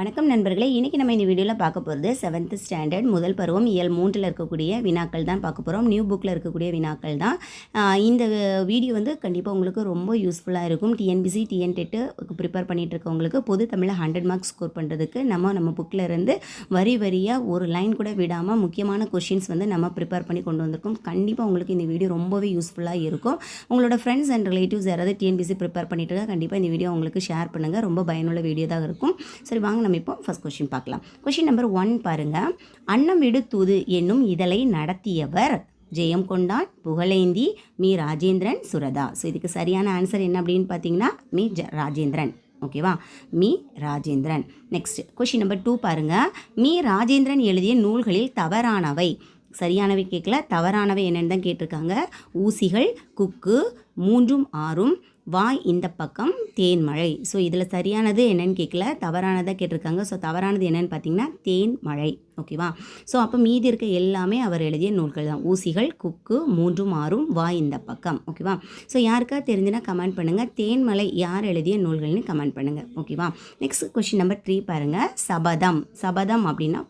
வணக்கம் நண்பர்களே, இன்றைக்கி நம்ம இந்த வீடியோவில் பார்க்க போகிறது 7th ஸ்டாண்டர்ட் முதல் பருவம் இயல் 3ல் இருக்கக்கூடிய வினாக்கள் தான் பார்க்க போகிறோம். நியூ புக்கில் இருக்கக்கூடிய வினாக்கள் தான். இந்த வீடியோ வந்து கண்டிப்பாக உங்களுக்கு ரொம்ப யூஸ்ஃபுல்லாக இருக்கும். டிஎன்பிசி டிஎன்டெட்டு ப்ரிப்பேர் பண்ணிகிட்டு இருக்கவங்களுக்கு பொது தமிழில் 100 மார்க்ஸ் ஸ்கோர் பண்ணுறதுக்கு நம்ம புக்கில் இருந்து வரி வரியாக ஒரு லைன் கூட விடாமல் முக்கியமான கொஷின்ஸ் வந்து நம்ம ப்ரிப்பேர் பண்ணி கொண்டு வந்திருக்கோம். கண்டிப்பாக உங்களுக்கு இந்த வீடியோ ரொம்பவே யூஸ்ஃபுல்லாக இருக்கும். உங்களோட ஃப்ரெண்ட்ஸ் அண்ட் ரிலேட்டிவ்ஸ் யாராவது டிஎன்பிசி ப்ரிப்பேர் பண்ணிட்டு இருக்க கண்டிப்பாக இந்த வீடியோ உங்களுக்கு ஷேர் பண்ணுங்கள். ரொம்ப பயனுள்ள வீடியோ தான் இருக்கும். சரி, வாங்க நம்ம இப்போ ஃபர்ஸ்ட் கொஸ்டின் பார்க்கலாம். கொஸ்டின் நம்பர் 1 பாருங்க. அன்னம் விடு தூது என்னும் இதழை நடத்தியவர் ஜெயம் கொண்டான், புகழேந்தி, மீ ராஜேந்திரன், சுரதா. ஸோ இதுக்கு சரியான ஆன்சர் என்ன அப்படின்னு பார்த்தீங்கன்னா மீ ராஜேந்திரன். ஓகேவா, me Rajendran. Next question number 2 பாருங்க. மீ ராஜேந்திரன் எழுதிய நூல்களில் தவறானவை. சரியானவை கேட்கல, தவறானவை என்னென்னு தான் கேட்டிருக்காங்க. ஊசிகள், குக்கு, 3 6, வாய் இந்த பக்கம், தேன்மழை. ஸோ இதில் சரியானது என்னென்னு கேட்கல, தவறானதாக கேட்டிருக்காங்க. ஸோ தவறானது என்னென்னு பார்த்தீங்கன்னா தேன்மழை. ஓகேவா, ஸோ அப்போ மீதி இருக்க எல்லாமே அவர் எழுதிய நூல்கள் தான். ஊசிகள், குக்கு, 3 6, வாய் இந்த பக்கம். ஓகேவா, ஸோ யாருக்கா தெரிஞ்சுன்னா கமெண்ட் பண்ணுங்கள். தேன்மலை யார் எழுதிய நூல்கள்னு கமெண்ட் பண்ணுங்கள். ஓகேவா, நெக்ஸ்ட் கொஸ்டின் நம்பர் 3 பாருங்கள். சபதம். சபதம் அப்படின்னா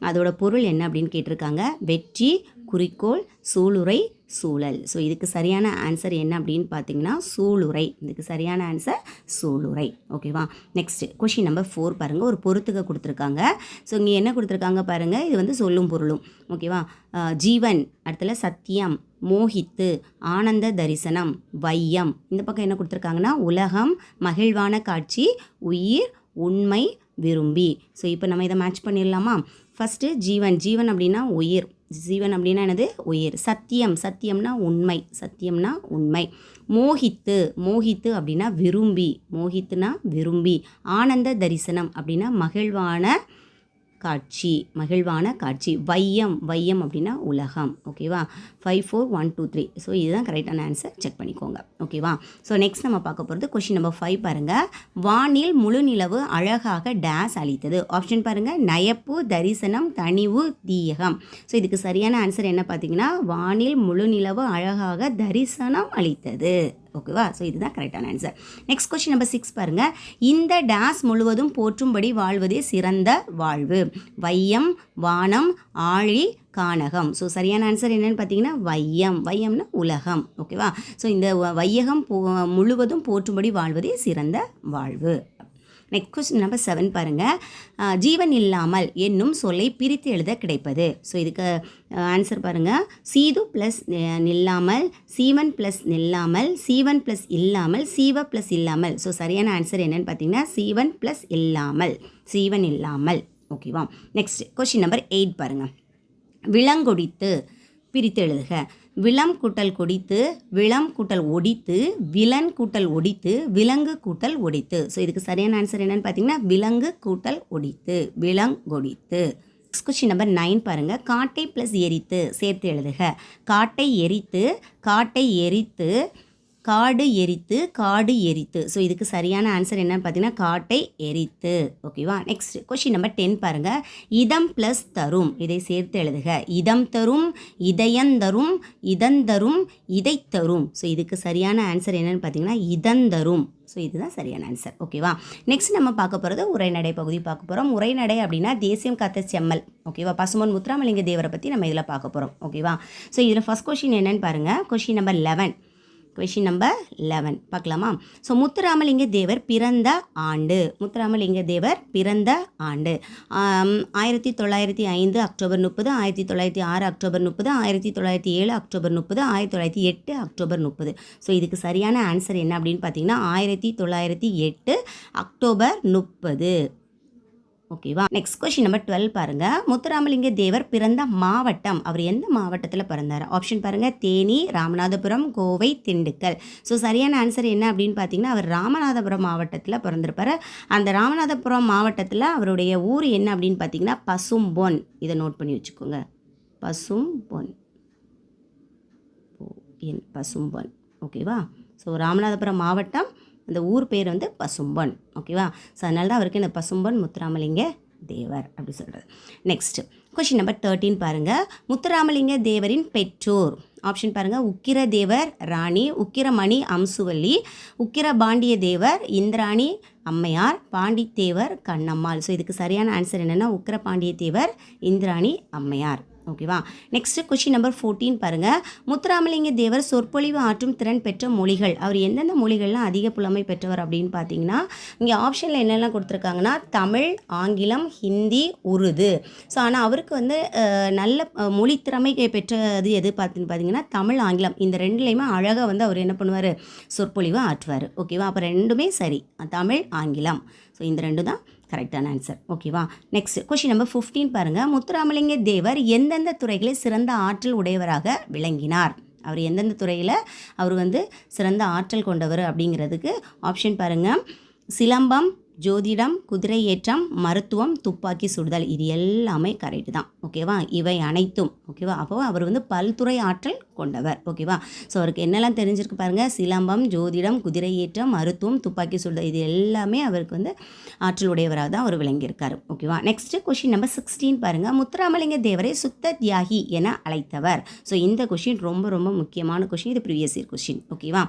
அதோட பொருள் என்ன அப்படின்னு கேட்டிருக்காங்க. வெற்றி, குறிக்கோள், சூளுரை, சூழல். ஸோ இதுக்கு சரியான ஆன்சர் என்ன அப்படின்னு பார்த்தீங்கன்னா சூளுரை. இதுக்கு சரியான ஆன்சர் சூளுரை. ஓகேவா, நெக்ஸ்ட் கொஷின் நம்பர் 4 பாருங்கள். ஒரு பொறுத்துக்க கொடுத்துருக்காங்க. ஸோ இங்கே என்ன கொடுத்துருக்காங்க பாருங்கள். இது வந்து சொல்லும் பொருளும். ஓகேவா, ஜீவன், அடுத்தல சத்தியம், மோகித்து, ஆனந்த தரிசனம், வையம். இந்த பக்கம் என்ன கொடுத்துருக்காங்கன்னா உலகம், மகிழ்வான காட்சி, உயிர், உண்மை, விரும்பி. ஸோ இப்போ நம்ம இதை மேட்ச் பண்ணிடலாமா? ஃபஸ்ட்டு ஜீவன். ஜீவன் அப்படின்னா உயிர். ஜீவன் அப்படின்னா என்னது? உயிர். சத்தியம். சத்தியம்னா உண்மை. சத்தியம்னா உண்மை. மோகித்து. மோகித்து அப்படின்னா விரும்பி. மோகித்துனா விரும்பி. ஆனந்த தரிசனம் அப்படின்னா மகிழ்வான காட்சி. மகிழ்வான காட்சி. வையம். வையம் அப்படின்னா உலகம். ஓகேவா, 5 4 1 2 3. ஸோ இதுதான் கரெக்டான ஆன்சர். செக் பண்ணிக்கோங்க. ஓகேவா, ஸோ நெக்ஸ்ட் நம்ம பார்க்க போகிறது கொஷின் நம்பர் 5 பாருங்கள். வானில் முழு நிலவு அழகாக டேஸ் அளித்தது. ஆப்ஷன் பாருங்கள். நயப்பு, தரிசனம், தனிவு, தீயகம். ஸோ இதுக்கு சரியான ஆன்சர் என்ன பார்த்தீங்கன்னா வானில் முழு நிலவு அழகாக தரிசனம் அளித்தது. ஓகேவா, ஸோ இதுதான் கரெக்டான ஆன்சர். நெக்ஸ்ட் கொஸ்டின் நம்பர் 6 பாருங்கள். இந்த டேஸ் முழுவதும் போற்றும்படி வாழ்வதே சிறந்த வாழ்வு. வையம், வானம், ஆழி, கானகம். ஸோ சரியான ஆன்சர் என்னென்னு பார்த்தீங்கன்னா வையம். வையம்னா உலகம். ஓகேவா, ஸோ இந்த வையகம் முழுவதும் போற்றும்படி வாழ்வதே சிறந்த வாழ்வு. நெக்ஸ்ட் கொஸ்டின் நம்பர் 7 பாருங்கள். ஜீவன் இல்லாமல் என்னும் சொல்லை பிரித்து எழுத கிடைப்பது. ஸோ இதுக்கு ஆன்சர் பாருங்கள். சீது ப்ளஸ் நில்லாமல், சீவன் ப்ளஸ் நில்லாமல், சீவன் ப்ளஸ் இல்லாமல், சீவ ப்ளஸ் இல்லாமல். ஸோ சரியான ஆன்சர் என்னென்னு பார்த்தீங்கன்னா சீவன் ப்ளஸ் இல்லாமல். சீவன் இல்லாமல். ஓகேவா, நெக்ஸ்ட் கொஸ்டின் நம்பர் 8 பாருங்கள். விலங்கொடித்து பிரித்து எழுதுக. விலம் கூட்டல் கொடித்து, விளம் கூட்டல் ஒடித்து, விலன் கூட்டல் ஒடித்து, விலங்கு கூட்டல் ஒடித்து. ஸோ இதுக்கு சரியான ஆன்சர் என்னென்னு பார்த்தீங்கன்னா விலங்கு கூட்டல் ஒடித்து. விலங்கொடித்து. நெக்ஸ்ட் கொஸ்டின் நம்பர் 9 பாருங்கள். காட்டை ப்ளஸ் எரித்து சேர்த்து எழுதுக. காட்டை எரித்து, காட்டை எரித்து, காடு எரித்து, காடு எரித்து. ஸோ இதுக்கு சரியான ஆன்சர் என்னன்னு பார்த்தீங்கன்னா காட்டை எரித்து. ஓகேவா, நெக்ஸ்ட் கொஸ்டின் நம்பர் 10 பாருங்கள். இதம் ப்ளஸ் தரும் இதை சேர்த்து எழுதுக. இதம் தரும், இதயந்தரும், இதந்தரும், இதை தரும். ஸோ இதுக்கு சரியான ஆன்சர் என்னென்னு பார்த்தீங்கன்னா இதந்தரும். ஸோ இதுதான் சரியான ஆன்சர். ஓகேவா, நெக்ஸ்ட் நம்ம பார்க்க போகிறது உரைநடை பகுதி பார்க்க போகிறோம். உரைநடை அப்படின்னா தேசியம் காத்த செம்மல். ஓகேவா, பசும்பொன் முத்துராமலிங்க தேவரை பற்றி நம்ம இதில் பார்க்க போகிறோம். ஓகேவா, ஸோ இதில் ஃபஸ்ட் கொஸ்டின் என்னென்னு பாருங்கள். Question number 11. கொஷின் நம்பர் 11 பார்க்கலாமா? ஸோ முத்துராமலிங்க தேவர் பிறந்த ஆண்டு. முத்துராமலிங்க தேவர் பிறந்த ஆண்டு 1905 October 30, 1906 October 30, 1907 October 30, 1908 October 30. So இதுக்கு சரியான ஆன்சர் என்ன அப்படின்னு பார்த்தீங்கன்னா 1908 அக்டோபர் 30. ஓகேவா, நெக்ஸ்ட் கொஸ்டின் நம்பர் 12 பாருங்கள். முத்துராமலிங்க தேவர் பிறந்த மாவட்டம். அவர் எந்த மாவட்டத்தில் பிறந்தார்? ஆப்ஷன் பாருங்கள். தேனி, ராமநாதபுரம், கோவை, திண்டுக்கல். ஸோ சரியான ஆன்சர் என்ன அப்படின்னு பார்த்தீங்கன்னா அவர் ராமநாதபுரம் மாவட்டத்தில் பிறந்திருப்பார். அந்த ராமநாதபுரம் மாவட்டத்தில் அவருடைய ஊர் என்ன அப்படின்னு பார்த்தீங்கன்னா பசும்பொன். இதை நோட் பண்ணி வச்சுக்கோங்க. பசும்பொன். பசும்பொன். ஓகேவா, ஸோ ராமநாதபுரம் மாவட்டம், அந்த ஊர் பேர் வந்து பசும்பொன். ஓகேவா, ஸோ அதனால தான் அவருக்கு இந்த பசும்பொன் முத்துராமலிங்க தேவர் அப்படி சொல்கிறது. நெக்ஸ்ட் கொஸ்டின் நம்பர் 13 பாருங்கள். முத்துராமலிங்க தேவரின் பெற்றோர். ஆப்ஷன் பாருங்கள், உக்கிரதேவர் ராணி, உக்கிரமணி அம்சுவல்லி, உக்கிரபாண்டிய தேவர் இந்திராணி அம்மையார், பாண்டித்தேவர் கண்ணம்மாள். ஸோ இதுக்கு சரியான ஆன்சர் என்னென்னா உக்கிரபாண்டிய தேவர் இந்திராணி அம்மையார். ஓகேவா. நெக்ஸ்ட் கொஷின் நம்பர் 14 பாருங்கள். முத்துராமலிங்க தேவர் சொற்பொழிவு ஆற்றும் திறன் பெற்ற மொழிகள். அவர் எந்தெந்த மொழிகள்லாம் அதிக புலமை பெற்றவர் அப்படின்னு பார்த்தீங்கன்னா, இங்கே ஆப்ஷனில் என்னெல்லாம் கொடுத்துருக்காங்கன்னா தமிழ், ஆங்கிலம், ஹிந்தி, உருது. ஸோ ஆனால் அவருக்கு வந்து நல்ல மொழி திறமை பெற்றது எது பார்த்தீங்கன்னா தமிழ், ஆங்கிலம். இந்த ரெண்டுலேயுமே அழகாக வந்து அவர் என்ன பண்ணுவார், சொற்பொழிவு ஆற்றுவார். ஓகேவா. அப்போ ரெண்டுமே சரி, தமிழ், ஆங்கிலம். ஸோ இந்த ரெண்டு தான் கரெக்டான ஆன்சர். ஓகேவா. நெக்ஸ்ட் கொஷின் நம்பர் 15 பாருங்கள். முத்துராமலிங்க தேவர் எந்தெந்த துறைகளில் சிறந்த ஆற்றல் உடையவராக விளங்கினார்? அவர் எந்தெந்த துறையில் அவர் வந்து சிறந்த ஆற்றல் கொண்டவர் அப்படிங்கிறதுக்கு ஆப்ஷன் பாருங்கள், சிலம்பம், ஜோதிடம், குதிரை ஏற்றம், மருத்துவம், துப்பாக்கி சுடுதல். இது எல்லாமே கரெக்டு தான். ஓகேவா. இவை அனைத்தும் ஓகேவா. அப்போ அவர் வந்து பல்துறை ஆற்றல் கொண்டவர். ஓகேவா. ஸோ அவருக்கு என்னெல்லாம் தெரிஞ்சிருக்கு பாருங்கள், சிலம்பம், ஜோதிடம், குதிரை ஏற்றம், மருத்துவம், துப்பாக்கி சுடுதல். இது எல்லாமே அவருக்கு வந்து ஆற்றல் உடையவராக தான் அவர் விளங்கியிருக்கார். ஓகேவா. நெக்ஸ்ட்டு கொஷின் நம்பர் 16 பாருங்கள். முத்துராமலிங்க தேவரை சுத்த தியாகி என அழைத்தவர். ஸோ இந்த கொஷின் ரொம்ப ரொம்ப முக்கியமான கொஷின். இது ப்ரீவியஸ் இயர் கொஷின். ஓகேவா.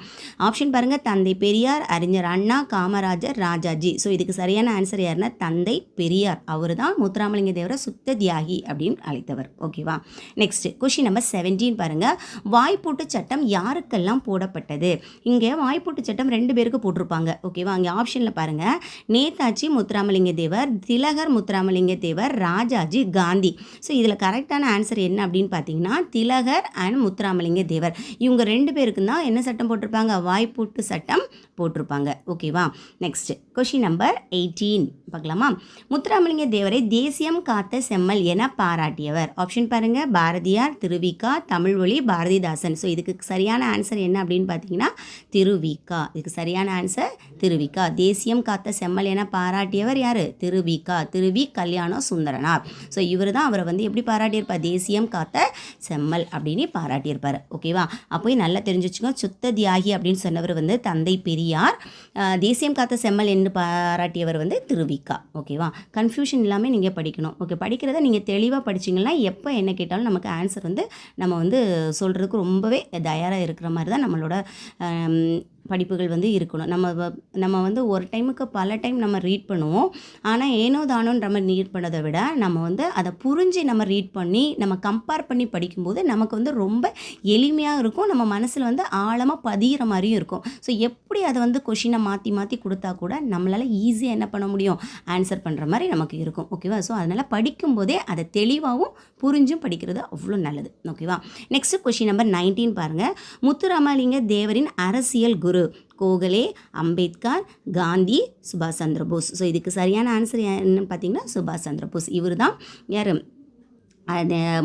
ஆப்ஷன் பாருங்கள், தந்தை பெரியார், அறிஞர் அண்ணா, காமராஜர், ராஜாஜி. ஸோ இதுக்கு சரியான ஆன்சர் யாருன்னா தந்தை பெரியார். அவர் தான் முத்துராமலிங்க தேவரை சுத்த தியாகி அப்படின்னு அழைத்தவர். ஓகேவா. நெக்ஸ்ட் கொஷின் நம்பர் 17 பாருங்கள். வாய்ப்பூட்டு சட்டம் யாருக்கெல்லாம் போடப்பட்டது? இங்கே வாய்ப்பூட்டு சட்டம் 2 பேருக்கு போட்டிருப்பாங்க. ஓகேவா. அங்கே ஆப்ஷனில் பாருங்கள், நேதாஜி முத்துராமலிங்க தேவர், திலகர் முத்துராமலிங்க தேவர், ராஜாஜி, காந்தி. ஸோ இதில் கரெக்டான ஆன்சர் என்ன அப்படின்னு பார்த்தீங்கன்னா திலகர் அண்ட் முத்துராமலிங்க தேவர். இவங்க 2 பேருக்கு தான் என்ன சட்டம் போட்டிருப்பாங்க, வாய்ப்பூட்டு சட்டம் போட்டிருப்பாங்க. ஓகேவா. நெக்ஸ்ட் கொஷின் நம்பர் 18 பார்க்கலாமா. முத்துராமலிங்க தேவரை தேசியம் காத்த செம்மல் என பாராட்டியவர். ஆப்ஷன் பாருங்கள், பாரதியார், திருவிக்கா, தமிழ்வழி, பாரதிதாசன். ஸோ இதுக்கு சரியான ஆன்சர் என்ன அப்படின்னு பார்த்தீங்கன்னா திருவிக்கா. இதுக்கு சரியான ஆன்சர் திருவிக்கா. தேசியம் காத்த செம்மல் என பாராட்டியவர் யார்? திருவிக்கா, திருவி கல்யாண சுந்தரனார். ஸோ இவர் தான் அவரை வந்து எப்படி பாராட்டியிருப்பார், தேசியம் காத்த செம்மல் அப்படின்னு பாராட்டியிருப்பார். ஓகேவா. அப்போ நல்லா தெரிஞ்சு வச்சுக்கோங்க, சுத்த தியாகி அப்படின்னு சொன்னவர் வந்து தந்தை பெரியார், தேசியம் காத்த செம்மல் என்று பாராட்டியவர் வந்து திருவிக்கா. ஓகேவா. கன்ஃபியூஷன் இல்லாமல் நீங்கள் படிக்கணும். ஓகே. படிக்கிறத நீங்கள் தெளிவாக படிச்சிங்கன்னா எப்போ என்ன கேட்டாலும் நமக்கு ஆன்சர் வந்து நம்ம வந்து சொல்கிறதுக்கு ரொம்பவே தயாராக இருக்கிற மாதிரி தான் நம்மளோட படிப்புகள் வந்து இருக்கணும். நம்ம வந்து ஒரு டைமுக்கு பல டைம் நம்ம ரீட் பண்ணுவோம். ஆனால் ஏனோ தானோன்ற மாதிரி ரீட் பண்ணதை விட நம்ம வந்து அதை புரிஞ்சு நம்ம ரீட் பண்ணி நம்ம கம்பேர் பண்ணி படிக்கும்போது நமக்கு வந்து ரொம்ப எளிமையாக இருக்கும். நம்ம மனசில் வந்து ஆழமாக பதிகிற மாதிரியும் இருக்கும். ஸோ எப்படி அதை வந்து கொஷினை மாற்றி மாற்றி கொடுத்தா கூட நம்மளால் ஈஸியாக என்ன பண்ண முடியும், ஆன்சர் பண்ணுற மாதிரி நமக்கு இருக்கும். ஓகேவா. ஸோ அதனால் படிக்கும்போதே அதை தெளிவாகவும் புரிஞ்சும் படிக்கிறது அவ்வளோ நல்லது. ஓகேவா. நெக்ஸ்ட் கொஷின் நம்பர் 19 பாருங்கள். முத்துராமலிங்க தேவரின் அரசியல் குரு கோகலே, அம்பேத்கர், காந்தி, சுபாஷ் சந்திர போஸ். ஸோ இதுக்கு சரியான ஆன்சர் என்னன்னு பார்த்தீங்கன்னா சுபாஷ் சந்திர போஸ். இவர் தான் யார்,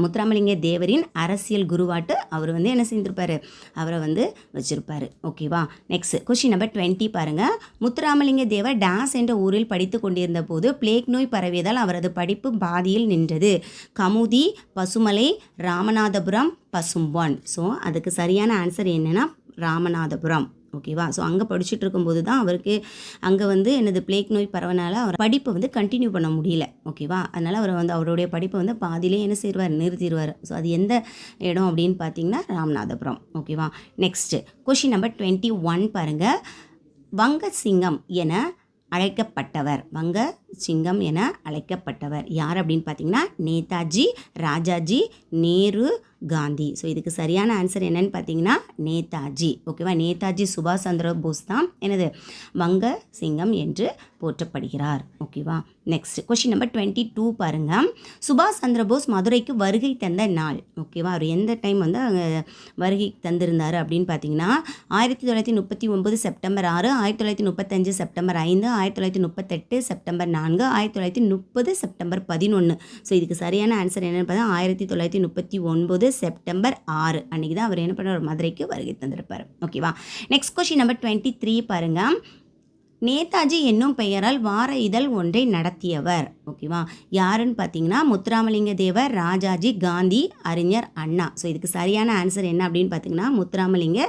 முத்துராமலிங்க தேவரின் அரசியல் குருவாட்டு அவர் வந்து என்ன செஞ்சிருப்பார், அவரை வந்து வச்சுருப்பார். ஓகேவா. நெக்ஸ்ட் கொஷின் நம்பர் 20 பாருங்கள். முத்துராமலிங்க தேவர் டாஸ் என்ற ஊரில் படித்து கொண்டிருந்த போது பிளேக் நோய் பரவியதால் அவரது படிப்பு பாதியில் நின்றது. கமுதி, பசுமலை, ராமநாதபுரம், பசும்பொன். ஸோ அதுக்கு சரியான ஆன்சர் என்னென்னா ராமநாதபுரம். ஓகேவா. ஸோ அங்கே படிச்சுட்டு இருக்கும்போது தான் அவருக்கு அங்கே வந்து என்னது பிளேக் நோய் பரவனால அவர் படிப்பை வந்து கண்டினியூ பண்ண முடியல. ஓகேவா. அதனால் அவர் வந்து அவருடைய படிப்பை வந்து பாதியிலே என்ன செய்வார், நிறுத்திடுவார். ஸோ அது எந்த இடம் அப்படின்னு பார்த்தீங்கன்னா ராமநாதபுரம். ஓகேவா. நெக்ஸ்ட்டு கொஷின் நம்பர் 21 பாருங்கள். வங்க சிங்கம் என அழைக்கப்பட்டவர், வங்க சிங்கம் என அழைக்கப்பட்டவர் யார் அப்படின்னு பார்த்தீங்கன்னா நேதாஜி, ராஜாஜி, நேரு, காந்தி. ஸோ இதுக்கு சரியான ஆன்சர் என்னன்னு பார்த்தீங்கன்னா நேதாஜி. ஓகேவா. நேதாஜி சுபாஷ் சந்திர போஸ் தான் என்னது வங்க சிங்கம் என்று போற்றப்படுகிறார். ஓகேவா. நெக்ஸ்ட் கொஷின் நம்பர் 22 பாருங்கள். சுபாஷ் சந்திர போஸ் மதுரைக்கு வருகை தந்த நாள். ஓகேவா. அவர் எந்த டைம் வந்து அங்கே வருகை தந்திருந்தார் அப்படின்னு பார்த்தீங்கன்னா 1939 September 6, 1935 September 5, 1938 September 4, 1930 September 11. So இதுக்கு சரியான ஆன்சர் என்னென்னு பார்த்தா 1939 செப்டம்பர் 6 அன்றைக்கி தான் அவர் என்ன பண்ணுவார், மதுரைக்கு வருகை தந்திருப்பார். ஓகேவா. நெக்ஸ்ட் கொஷின் நம்பர் 23 பாருங்கள். நேதாஜி என்னும் பெயரால் வார இதழ் ஒன்றை நடத்தியவர். ஓகேவா. யாருன்னு பார்த்தீங்கன்னா முத்துராமலிங்க தேவர், ராஜாஜி, காந்தி, அறிஞர் அண்ணா. ஸோ இதுக்கு சரியான ஆன்சர் என்ன அப்படின்னு பார்த்தீங்கன்னா முத்துராமலிங்க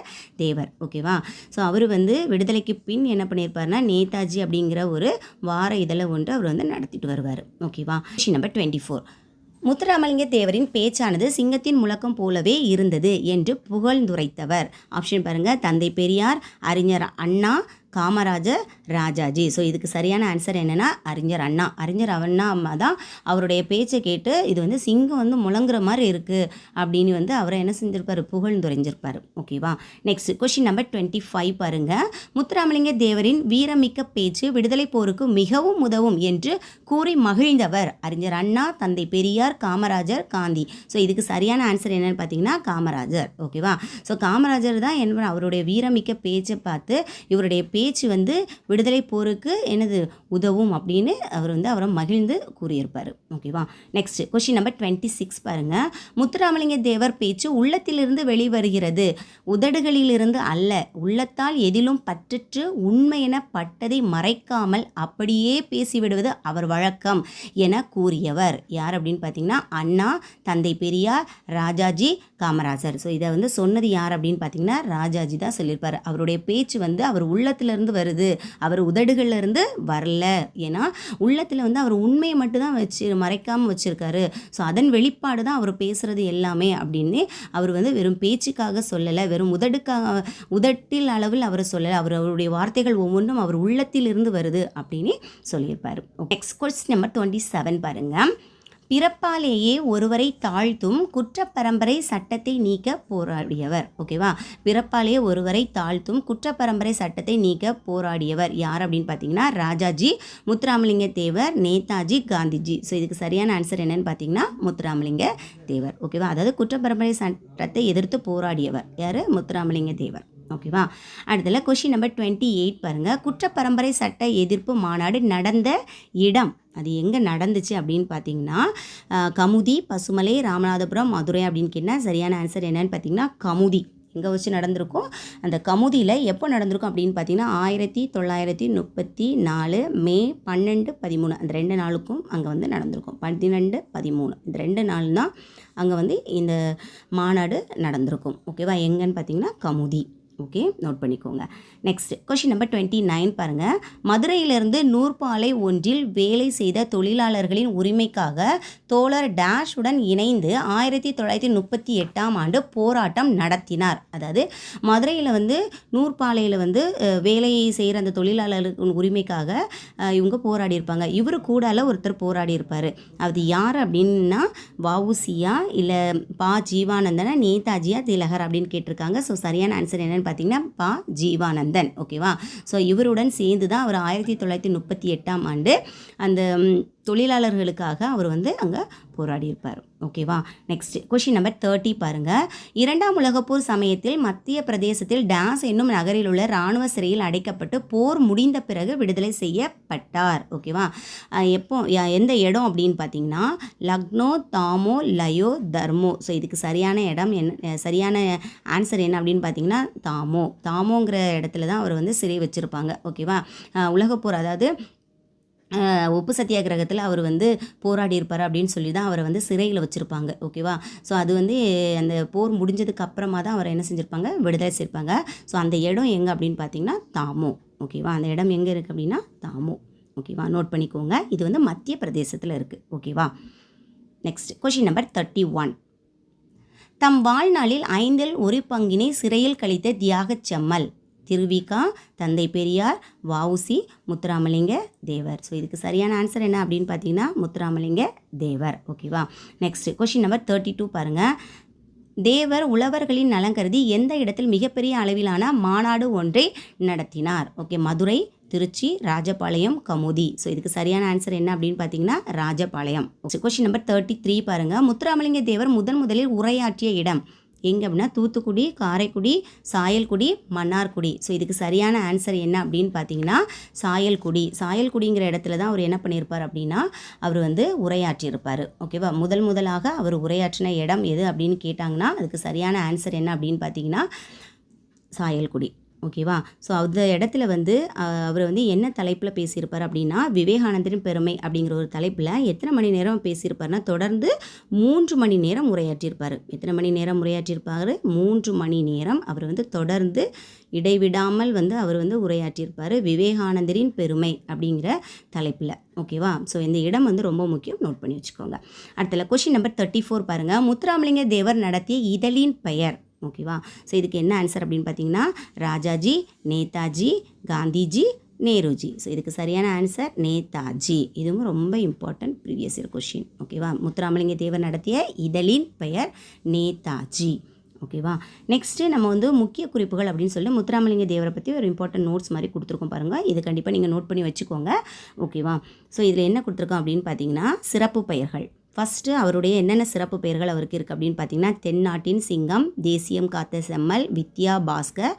தேவர். ஓகேவா. ஸோ அவர் வந்து விடுதலைக்கு பின் என்ன பண்ணியிருப்பாருன்னா நேதாஜி அப்படிங்கிற ஒரு வார இதழை ஒன்று அவர் வந்து நடத்திட்டு வருவார். ஓகேவா. Question number 24. முத்துராமலிங்க தேவரின் பேச்சானது சிங்கத்தின் முழக்கம் போலவே இருந்தது என்று புகழ்ந்துரைத்தவர். ஆப்ஷன் பாருங்கள், தந்தை பெரியார், அறிஞர் அண்ணா, காமராஜர், ராஜாஜி. ஸோ இதுக்கு சரியான ஆன்சர் என்னென்னா அறிஞர் அண்ணா. அறிஞர் அண்ணா தான் அவருடைய பேச்சை கேட்டு இது வந்து சிங்கம் வந்து முழங்குற மாதிரி இருக்குது அப்படின்னு வந்து அவரை என்ன செஞ்சிருப்பார், புகழ்ந்துரைஞ்சிருப்பார். ஓகேவா. நெக்ஸ்ட் கொஸ்டின் நம்பர் 25 பாருங்கள். முத்துராமலிங்க தேவரின் வீரமிக்க பேச்சு விடுதலை போருக்கு மிகவும் உதவும் என்று கூறி மகிழ்ந்தவர் அறிஞர் அண்ணா, தந்தை பெரியார், காமராஜர், காந்தி. ஸோ இதுக்கு சரியான ஆன்சர் என்னென்னு பார்த்தீங்கன்னா காமராஜர். ஓகேவா. ஸோ காமராஜர் தான் என்ன அவருடைய வீரமிக்க பேச்சை பார்த்து இவருடைய பேச்சு வந்து விடுதலை போருக்கு என்னது உதவும் அப்படின்னு அவர் வந்து அவரை மகிழ்ந்து கூறியிருப்பார். ஓகேவா. நெக்ஸ்ட் கொஸ்டின் நம்பர் 26 பாருங்க. முத்துராமலிங்க தேவர் பேச்சு உள்ளத்திலிருந்து வெளிவருகிறது, உதடுகளிலிருந்து அல்ல. உள்ளத்தால் எதிலும் பற்றற்று உண்மையென பட்டதை மறைக்காமல் அப்படியே பேசிவிடுவது அவர் வழக்கம் என கூறியவர் யார் அப்படின்னு பார்த்தீங்கன்னா அண்ணா, தந்தை பெரியார், ராஜாஜி, காமராஜர். ஸோ இதை வந்து சொன்னது யார் அப்படின்னு பார்த்தீங்கன்னா ராஜாஜி தான் சொல்லியிருப்பார். அவருடைய பேச்சு வந்து அவர் உள்ளத்திலிருந்து வருது, அவர் உதடுகள்ல இருந்து வரல. ஏன்னா உள்ளத்தில் வந்து அவர் உண்மையை மட்டும்தான் மறைக்காமல் வச்சிருக்காரு. ஸோ அதன் வெளிப்பாடு தான் அவர் பேசுறது எல்லாமே அப்படின்னு அவர் வந்து வெறும் பேச்சுக்காக சொல்லலை, வெறும் உதட்டில் அளவில் அவர் சொல்லலை. அவருடைய வார்த்தைகள் ஒவ்வொன்றும் அவர் உள்ளத்தில் இருந்து வருது அப்படின்னு சொல்லியிருப்பார். நெக்ஸ்ட் கொஸ்டின் நம்பர் 27 பாருங்க. பிறப்பாலேயே ஒருவரை தாழ்த்தும் குற்றப்பரம்பரை சட்டத்தை நீக்க போராடியவர். ஓகேவா. பிறப்பாலேயே ஒருவரை தாழ்த்தும் குற்றப்பரம்பரை சட்டத்தை நீக்க போராடியவர் யார் அப்படின்னு பார்த்தீங்கன்னா ராஜாஜி, முத்துராமலிங்க தேவர், நேதாஜி, காந்திஜி. ஸோ இதுக்கு சரியான ஆன்சர் என்னன்னு பார்த்தீங்கன்னா முத்துராமலிங்க தேவர். ஓகேவா. அதாவது குற்றப்பரம்பரை சட்டத்தை எதிர்த்து போராடியவர் யார், முத்துராமலிங்க தேவர். ஓகேவா. அடுத்தல கொஸ்டின் நம்பர் 28 பாருங்கள். குற்றப்பரம்பரை சட்ட எதிர்ப்பு மாநாடு நடந்த இடம் அது எங்கே நடந்துச்சு அப்படின்னு பார்த்தீங்கன்னா கமுதி, பசுமலை, ராமநாதபுரம், மதுரை அப்படின்னு கேட்டால் சரியான ஆன்சர் என்னன்னு பார்த்தீங்கன்னா கமுதி. எங்கே வச்சு நடந்திருக்கும், அந்த கமுதியில் எப்போ நடந்திருக்கும் அப்படின்னு பார்த்தீங்கன்னா 1934 மே 12, 13 அந்த 2 நாளுக்கும் அங்கே வந்து நடந்திருக்கும். 12, 13 இந்த 2 நாள் தான் அங்கே வந்து இந்த மாநாடு நடந்திருக்கும். ஓகேவா. எங்கன்னு பார்த்தீங்கன்னா கமுதி. ஓகே, நோட் பண்ணிக்கோங்க. நெக்ஸ்ட் கொஸ்டின் நம்பர் 29 பாருங்கள். மதுரையிலிருந்து நூற்பாலை ஒன்றில் வேலை செய்த தொழிலாளர்களின் உரிமைக்காக தோழர் டேஷுடன் இணைந்து 1938 ஆண்டு போராட்டம் நடத்தினார். அதாவது மதுரையில் வந்து நூற்பாலையில் வந்து வேலையை செய்கிற அந்த தொழிலாளர்கள் உரிமைக்காக இவங்க போராடி இருப்பாங்க. இவர் கூடால ஒருத்தர் போராடி இருப்பார். அது யார் அப்படின்னா வஉசியா இல்லை பா ஜீவானந்தனா, நேதாஜியா, திலகர் அப்படின்னு கேட்டிருக்காங்க. ஸோ சரியான ஆன்சர் என்னன்னு பார்த்தீங்கன்னா பா ஜீவானந்தன். ஓகேவா. ஸோ இவருடன் சேர்ந்து தான் அவர் 1938 ஆண்டு அந்த தொழிலாளர்களுக்காக அவர் வந்து அங்கே போராடி இருப்பார். ஓகேவா. நெக்ஸ்ட் கொஸ்டின் நம்பர் 30 பாருங்கள். 2ஆம் உலகப்போர் சமயத்தில் மத்திய பிரதேசத்தில் டாஸ் என்னும் நகரில் உள்ள இராணுவ சிறையில் அடைக்கப்பட்டு போர் முடிந்த பிறகு விடுதலை செய்யப்பட்டார். ஓகேவா. எப்போ எந்த இடம் அப்படின்னு பார்த்தீங்கன்னா லக்னோ, தாமோ, லயோ, தர்மோ. ஸோ இதுக்கு சரியான இடம் என்ன, சரியான ஆன்சர் என்ன அப்படின்னு பார்த்தீங்கன்னா தாமோங்கிற இடத்துல தான் அவர் வந்து சிறை வச்சுருப்பாங்க. ஓகேவா. உலகப்போர் அதாவது உப்பு சத்தியாகிரகத்தில் அவர் வந்து போராடி இருப்பார் அப்படின்னு சொல்லி தான் அவரை வந்து சிறையில் வச்சுருப்பாங்க. ஓகேவா. ஸோ அது வந்து அந்த போர் முடிஞ்சதுக்கு அப்புறமா தான் அவரை என்ன செஞ்சுருப்பாங்க, விடுதலை செய்யிருப்பாங்க. ஸோ அந்த இடம் எங்கே அப்படின்னு பார்த்தீங்கன்னா தாமோ. ஓகேவா. அந்த இடம் எங்கே இருக்குது அப்படின்னா தாமோ. ஓகேவா. நோட் பண்ணிக்கோங்க. இது வந்து மத்திய பிரதேசத்தில் இருக்குது. ஓகேவா. Next question number 31. தம் வாழ்நாளில் 1/5 சிறையில் கழித்த தியாகச் செம்மல் திருவிகா, தந்தை பெரியார், வஉசி, முத்துராமலிங்க தேவர். ஸோ இதுக்கு சரியான ஆன்சர் என்ன அப்படின்னு பார்த்தீங்கன்னா முத்துராமலிங்க தேவர். ஓகேவா. நெக்ஸ்ட் கொஸ்டின் நம்பர் 32 பாருங்கள். தேவர் உழவர்களின் நலன் கருதி எந்த இடத்தில் மிகப்பெரிய அளவிலான மாநாடு ஒன்றை நடத்தினார்? ஓகே, மதுரை, திருச்சி, ராஜபாளையம், கமுதி. ஸோ இதுக்கு சரியான ஆன்சர் என்ன அப்படின்னு பார்த்தீங்கன்னா ராஜபாளையம். கொஸ்டின் நம்பர் 33 பாருங்கள். முத்துராமலிங்க தேவர் முதலில் உரையாற்றிய இடம் எங்கே அப்படின்னா தூத்துக்குடி, காரைக்குடி, சாயல்குடி, மன்னார்குடி. ஸோ இதுக்கு சரியான ஆன்சர் என்ன அப்படின்னு பார்த்தீங்கன்னா சாயல்குடிங்கிற இடத்துல தான் அவர் என்ன பண்ணியிருப்பார் அப்படின்னா அவர் வந்து உரையாற்றியிருப்பார். ஓகேவா. முதலாக அவர் உரையாற்றின இடம் எது அப்படின்னு கேட்டாங்கன்னா அதுக்கு சரியான ஆன்சர் என்ன அப்படின்னு பார்த்தீங்கன்னா சாயல்குடி. ஓகேவா? ஸோ அந்த இடத்துல வந்து அவர் வந்து என்ன தலைப்பில் பேசியிருப்பார் அப்படின்னா, விவேகானந்தரின் பெருமை அப்படிங்கிற ஒரு தலைப்பில் எத்தனை மணி நேரம் பேசியிருப்பார்னா, தொடர்ந்து 3 மணி நேரம் உரையாற்றியிருப்பார். எத்தனை மணி நேரம் உரையாற்றியிருப்பார்? 3 மணி நேரம் அவர் வந்து தொடர்ந்து இடைவிடாமல் வந்து அவர் வந்து உரையாற்றியிருப்பார். விவேகானந்தரின் பெருமை அப்படிங்கிற தலைப்பில். ஓகேவா? ஸோ இந்த இடம் வந்து ரொம்ப முக்கியம், நோட் பண்ணி வச்சுக்கோங்க. அடுத்தல கொஷின் நம்பர் 34 பாருங்கள். முத்துராமலிங்க தேவர் நடத்திய இதழின் பெயர். ஓகேவா? ஸோ இதுக்கு என்ன ஆன்சர் அப்படின்னு பார்த்தீங்கன்னா, ராஜாஜி, நேதாஜி, காந்திஜி, நேருஜி. ஸோ இதுக்கு சரியான ஆன்சர் நேதாஜி. இதுவும் ரொம்ப இம்பார்ட்டன்ட் ப்ரீவியஸ் இயர் கொஷின். ஓகேவா? முத்துராமலிங்க தேவர் நடத்திய இதழின் பெயர் நேதாஜி. ஓகேவா? நெக்ஸ்ட்டு நம்ம வந்து முக்கிய குறிப்புகள் அப்படின்னு சொல்லிட்டு முத்துராமலிங்க தேவரை பற்றி ஒரு இம்பார்ட்டன்ட் நோட்ஸ் மாதிரி கொடுத்துருக்கோம் பாருங்கள். இது கண்டிப்பாக நீங்கள் நோட் பண்ணி வச்சுக்கோங்க. ஓகேவா? ஸோ இதில் என்ன கொடுத்துருக்கோம் அப்படின்னு பார்த்தீங்கன்னா, சிறப்பு பெயர்கள். ஃபஸ்ட்டு அவருடைய என்னென்ன சிறப்பு பெயர்கள் அவருக்கு இருக்குது அப்படின்னு பார்த்தீங்கன்னா, தென்னாட்டின் சிங்கம், தேசியம் காத்த செம்மல், வித்யா பாஸ்கர்,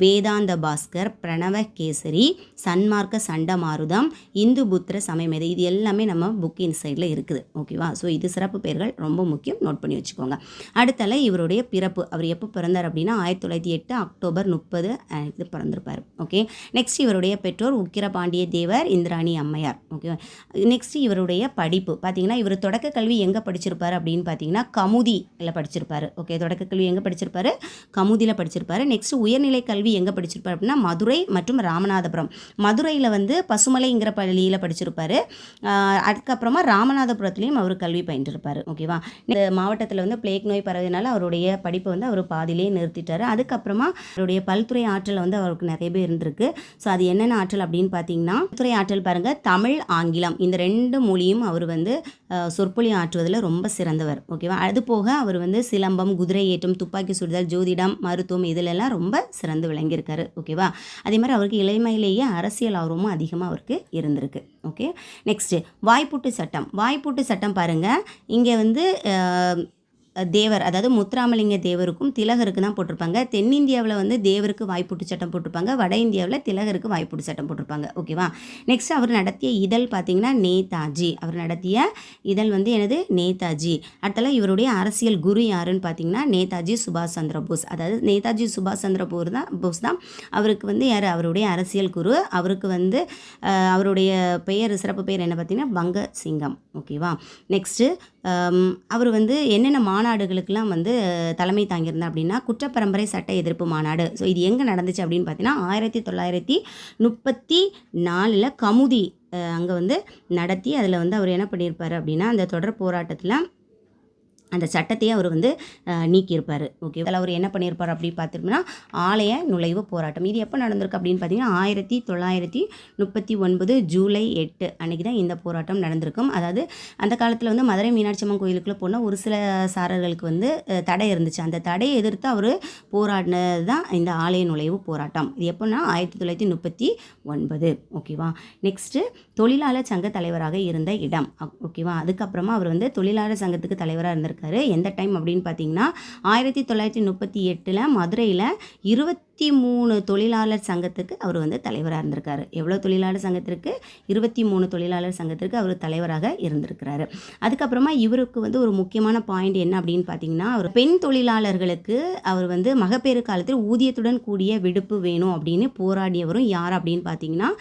வேதாந்த பாஸ்கர், பிரணவ கேசரி, சன்மார்க்க சண்டமாருதம், இந்து புத்திர சமயமேதை. இது எல்லாமே நம்ம புக் இன்சைடில் இருக்குது. ஓகேவா? ஸோ இது சிறப்பு பெயர்கள் ரொம்ப முக்கியம், நோட் பண்ணி வச்சுக்கோங்க. அடுத்தல இவருடைய பிறப்பு. அவர் எப்போ பிறந்தார் அப்படின்னா 1908 அக்டோபர் 30 இது பிறந்திருப்பார். ஓகே. நெக்ஸ்ட் இவருடைய பெற்றோர் உக்கிரபாண்டிய தேவர், இந்திராணி அம்மையார். ஓகே. நெக்ஸ்ட் இவருடைய படிப்பு பார்த்தீங்கன்னா, இவர் தொடக்க கல்வி எங்கே படிச்சிருப்பாரு அப்படின்னு பார்த்தீங்கன்னா, கமுதியில் படிச்சிருப்பாரு. ஓகே. தொடக்க கல்வி எங்கே படிச்சிருப்பாரு? கமுதியில் படிச்சிருப்பாரு. நெக்ஸ்ட் உயர்நிலை கல்வி எங்கே படிச்சிருப்பாரு அப்படின்னா, மதுரை மற்றும் ராமநாதபுரம். மதுரையில் வந்து பசுமலைங்கிற பள்ளியில் படிச்சிருப்பாரு. அதுக்கப்புறமா ராமநாதபுரத்துலேயும் அவர் கல்வி பயின்றிருப்பார். ஓகேவா? இந்த மாவட்டத்தில் வந்து பிளேக் நோய் பரவினால அவருடைய படிப்பை வந்து அவர் பாதியிலே நிறுத்திட்டார். அதுக்கப்புறமா அவருடைய பல்துறை ஆற்றல் வந்து அவருக்கு நிறைய பேர் இருந்திருக்கு. ஸோ அது என்னென்ன ஆற்றல் அப்படின்னு பார்த்தீங்கன்னா, பல்துறை ஆற்றல் பாருங்கள், தமிழ், ஆங்கிலம் இந்த 2 மொழியும் அவர் வந்து சொற்பொழி ஆற்றுவதில் ரொம்ப சிறந்தவர். ஓகேவா? அது போக அவர் வந்து சிலம்பம், குதிரை ஏற்றம், துப்பாக்கி சுடுதல், ஜோதிடம், மருத்துவம் இதிலெல்லாம் ரொம்ப சிறந்து விளங்கியிருக்காரு. ஓகேவா? அதே மாதிரி அவருக்கு இளமையிலேயே அரசியல் ஆர்வமும் அதிகமாக அவருக்கு இருந்திருக்கு. ஓகே. நெக்ஸ்ட்டு வாய்ப்பூட்டு சட்டம். வாய்ப்பூட்டு சட்டம் பாருங்கள், இங்கே வந்து தேவர் அதாவது முத்துராமலிங்க தேவருக்கும் திலகருக்கு தான் போட்டிருப்பாங்க. தென்னிந்தியாவில் வந்து தேவருக்கு வாய்ப்பூட்டு சட்டம் போட்டிருப்பாங்க. வட இந்தியாவில் திலகருக்கு வாய்ப்பூட்டு சட்டம் போட்டிருப்பாங்க. ஓகேவா? நெக்ஸ்ட் அவர் நடத்திய இதழ் பார்த்தீங்கன்னா நேதாஜி. அவர் நடத்திய இதழ் வந்து எனது நேதாஜி. அடுத்தல இவருடைய அரசியல் குரு யாருன்னு பார்த்தீங்கன்னா, நேதாஜி சுபாஷ் சந்திர போஸ். அதாவது நேதாஜி சுபாஷ் சந்திர போஸ் தான் அவருக்கு வந்து யார்? அவருடைய அரசியல் குரு. அவருக்கு வந்து அவருடைய பெயர், சிறப்பு பெயர் என்ன பார்த்தீங்கன்னா, பங்க சிங்கம். ஓகேவா? நெக்ஸ்ட்டு அவர் வந்து என்னென்ன மாநாடுகளுக்கெல்லாம் வந்து தலைமை தாங்கியிருந்தார் அப்படின்னா, குற்றப்பரம்பரை சட்ட எதிர்ப்பு மாநாடு. ஸோ இது எங்கே நடந்துச்சு அப்படின்னு பார்த்தீங்கன்னா, 1934 கமுதி அங்கே வந்து நடத்தி அதில் வந்து அவர் என்ன பண்ணியிருப்பார் அப்படின்னா, அந்த தொடர் போராட்டத்தில் அந்த சட்டத்தையே அவர் வந்து நீக்கியிருப்பார். ஓகே. அதில் அவர் என்ன பண்ணியிருப்பார் அப்படின்னு பார்த்துட்டோம்னா, ஆலய நுழைவு போராட்டம். இது எப்போ நடந்திருக்கு அப்படின்னு பார்த்தீங்கன்னா, 1939 ஜூலை 8 அன்றைக்கி தான் இந்த போராட்டம் நடந்திருக்கும். அதாவது அந்த காலத்தில் வந்து மதுரை மீனாட்சி அம்மன் கோயிலுக்குள்ளே போனால் ஒரு சில சாரர்களுக்கு வந்து தடை இருந்துச்சு. அந்த தடையை எதிர்த்து அவர் போராடினது தான் இந்த ஆலய நுழைவு போராட்டம். இது எப்போன்னா 1939. ஓகேவா? நெக்ஸ்ட்டு தொழிலாளர் சங்க தலைவராக இருந்த இடம். ஓகேவா? அதுக்கப்புறமா அவர் வந்து தொழிலாளர் சங்கத்துக்கு தலைவராக இருந்திருக்காரு. எந்த டைம் அப்படின்னு பார்த்தீங்கன்னா, 1938 மதுரையில் 23 தொழிலாளர் சங்கத்துக்கு அவர் வந்து தலைவராக இருந்திருக்காரு. எவ்வளோ தொழிலாளர் சங்கத்திற்கு? 23 தொழிலாளர் சங்கத்திற்கு அவர் தலைவராக இருந்திருக்கிறாரு. அதுக்கப்புறமா இவருக்கு வந்து ஒரு முக்கியமான பாயிண்ட் என்ன அப்படின்னு பார்த்தீங்கன்னா, அவர் பெண் தொழிலாளர்களுக்கு அவர் வந்து மகப்பேறு காலத்தில் ஊதியத்துடன் கூடிய விடுப்பு வேணும் அப்படின்னு போராடியவரும் யார் அப்படின்னு பார்த்தீங்கன்னா,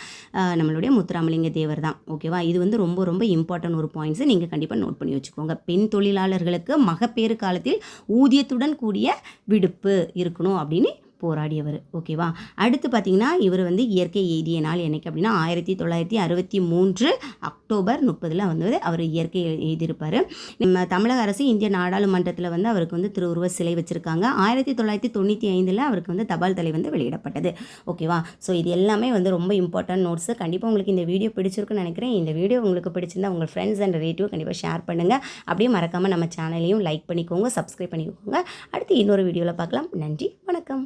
நம்மளுடைய முத்துராமலிங்க தேவர் தான். ஓகேவா? இது வந்து ரொம்ப ரொம்ப இம்பார்ட்டன்ட் ஒரு பாயிண்ட்ஸை நீங்கள் கண்டிப்பாக நோட் பண்ணி வச்சுக்கோங்க. பெண் தொழிலாளர்களுக்கு மகப்பேறு காலத்தில் ஊதியத்துடன் கூடிய விடுப்பு இருக்கணும் அப்படின்னு போராடியவர். ஓகேவா? அடுத்து பார்த்தீங்கன்னா, இவர் வந்து இயற்கை எய்திய நாள் என்னைக்கு அப்படின்னா, 1963 அக்டோபர் 30 வந்து அவர் இயற்கை எழுதியிருப்பார். நம்ம தமிழக அரசு இந்திய நாடாளுமன்றத்தில் வந்து அவருக்கு வந்து திருவுருவ சிலை வச்சுருக்காங்க. 1995 அவருக்கு வந்து தபால் தலை வந்து வெளியிடப்பட்டது. ஓகேவா? ஸோ இது எல்லாமே வந்து ரொம்ப இம்பார்ட்டன்ட் நோட்ஸு. கண்டிப்பாக உங்களுக்கு இந்த வீடியோ பிடிச்சிருக்குன்னு நினைக்கிறேன். இந்த வீடியோ உங்களுக்கு பிடிச்சிருந்தா உங்கள் ஃப்ரெண்ட்ஸ் அண்ட் ரிலேட்டிவ் கண்டிப்பாக ஷேர் பண்ணுங்கள். அப்படியே மறக்காமல் நம்ம சேனலையும் லைக் பண்ணிக்கோங்க, சப்ஸ்கிரைப் பண்ணிக்கோங்க. அடுத்து இன்னொரு வீடியோவில் பார்க்கலாம். நன்றி, வணக்கம்.